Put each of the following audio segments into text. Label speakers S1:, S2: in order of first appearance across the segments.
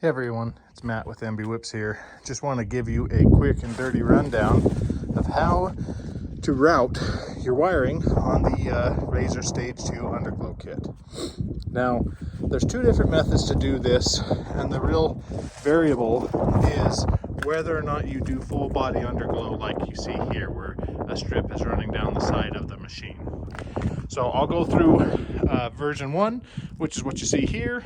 S1: Hey everyone, it's Matt with MB Whips here. Just want to give you a quick and dirty rundown of how to route your wiring on the RZR Stage 2 Underglow Kit. Now, there's two different methods to do this, and the real variable is whether or not you do full body underglow like you see here, where a strip is running down the side of the machine. So I'll go through version 1, which is what you see here,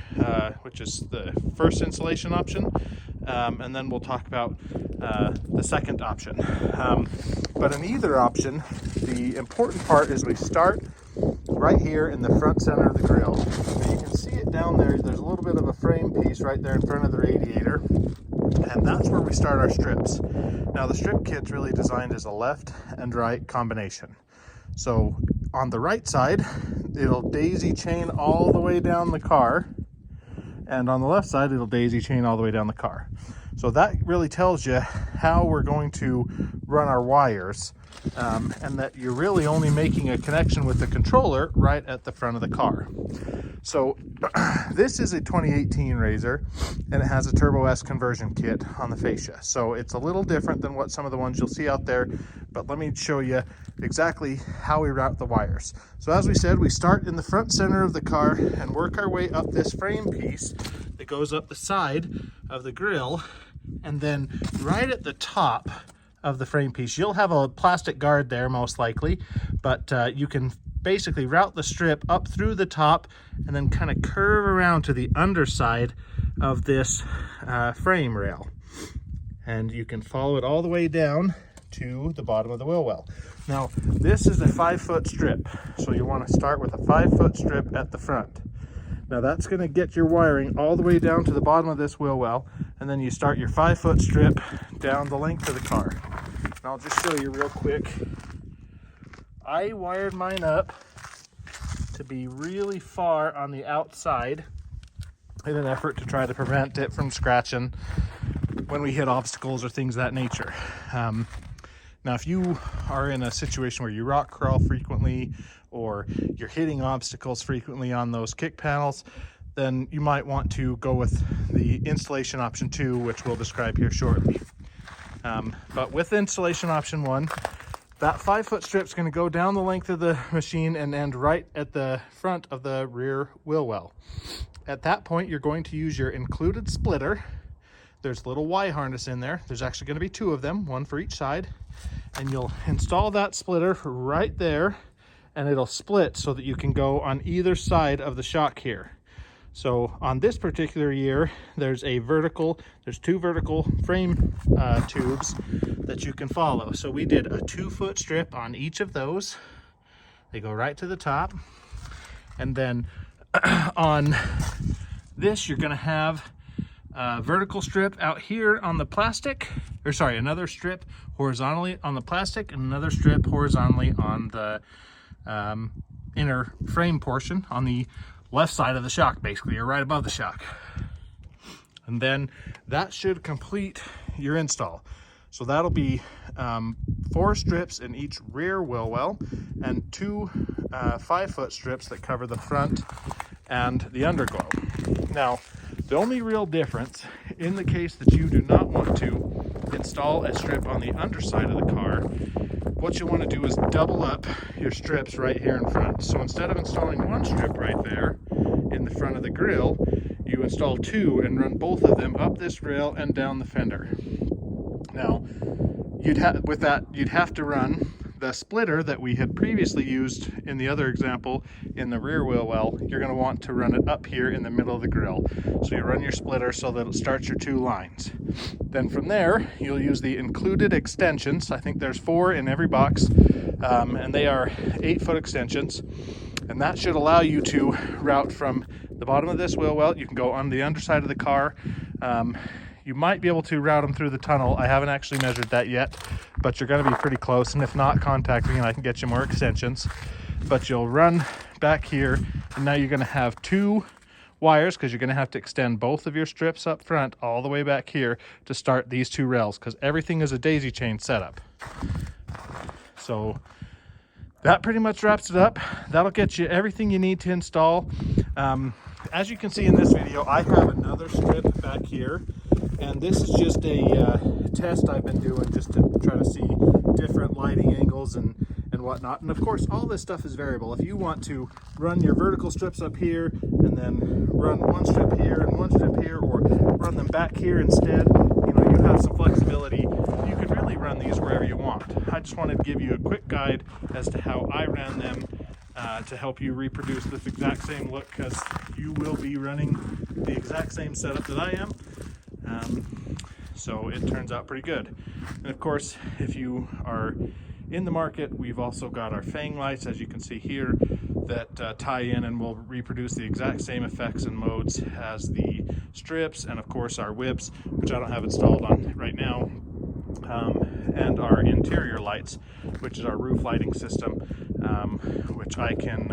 S1: which is the first installation option, and then we'll talk about the second option. But in either option, the important part is we start right here in the front center of the grill. So you can see it down there. There's a little bit of a frame piece right there in front of the radiator, and that's where we start our strips. Now the strip kit's really designed as a left and right combination. So on the right side, it'll daisy chain all the way down the car, and on the left side, it'll daisy chain all the way down the car. So that really tells you how we're going to run our wires, and that you're really only making a connection with the controller right at the front of the car. So this is a 2018 RZR, and it has a Turbo S conversion kit on the fascia. So it's a little different than what some of the ones you'll see out there, but let me show you exactly how we route the wires. So as we said, we start in the front center of the car and work our way up this frame piece that goes up the side of the grill, and then right at the top of the frame piece, you'll have a plastic guard there most likely, but you can basically route the strip up through the top and then kind of curve around to the underside of this frame rail, and you can follow it all the way down to the bottom of the wheel well. Now this is a 5-foot strip, so you want to start with a 5-foot strip at the front. Now that's going to get your wiring all the way down to the bottom of this wheel well, and then you start your 5-foot strip down the length of the car. And I'll just show you real quick. I wired mine up to be really far on the outside in an effort to try to prevent it from scratching when we hit obstacles or things of that nature. Now, if you are in a situation where you rock crawl frequently, or you're hitting obstacles frequently on those kick panels, then you might want to go with the installation option 2, which we'll describe here shortly. But with installation option 1, that 5-foot strip is going to go down the length of the machine and end right at the front of the rear wheel well. At that point, you're going to use your included splitter. There's a little Y harness in there. There's actually going to be 2 of them, one for each side. And you'll install that splitter right there, and it'll split so that you can go on either side of the shock here. So on this particular year, there's 2 vertical frame tubes that you can follow. So we did a 2-foot strip on each of those. They go right to the top. And then on this, you're gonna have a vertical strip out here on the plastic, another strip horizontally on the plastic, and another strip horizontally on the inner frame portion on the left side of the shock, basically, or right above the shock. And then that should complete your install. So that'll be 4 strips in each rear wheel well, and 2 5-foot strips that cover the front and the underglow. Now, the only real difference in the case that you do not want to install a strip on the underside of the car, what you want to do is double up your strips right here in front. So instead of installing 1 strip right there in the front of the grill, you install 2 and run both of them up this rail and down the fender. Now, you'd have to run the splitter that we had previously used in the other example in the rear wheel well. You're going to want to run it up here in the middle of the grill. So you run your splitter so that it starts your 2 lines. Then from there, you'll use the included extensions. I think there's 4 in every box, and they are 8-foot extensions. And that should allow you to route from the bottom of this wheel well. You can go on the underside of the car. You might be able to route them through the tunnel. I haven't actually measured that yet, but you're going to be pretty close. And if not, contact me and I can get you more extensions. But you'll run back here, and now you're going to have 2 wires, because you're going to have to extend both of your strips up front all the way back here to start these 2 rails, because everything is a daisy chain setup. So that pretty much wraps it up. That'll get you everything you need to install. as you can see in this video, I have another strip back here, and this is just a test I've been doing just to try to see different lighting angles and whatnot. And of course, all this stuff is variable. If you want to run your vertical strips up here and then run one strip here and one strip here, or run them back here instead, you have some flexibility. You can really run these wherever you want. I just wanted to give you a quick guide as to how I ran them to help you reproduce this exact same look, because you will be running the exact same setup that I am. So it turns out pretty good. And of course, if you are in the market, we've also got our Fang lights, as you can see here, that tie in and will reproduce the exact same effects and modes as the strips, and of course our whips, which I don't have installed on right now, and our interior lights, which is our roof lighting system, which I can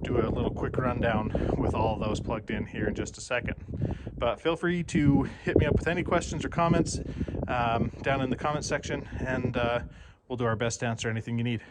S1: do a little quick rundown with all of those plugged in here in just a second. But feel free to hit me up with any questions or comments down in the comment section, and we'll do our best to answer anything you need.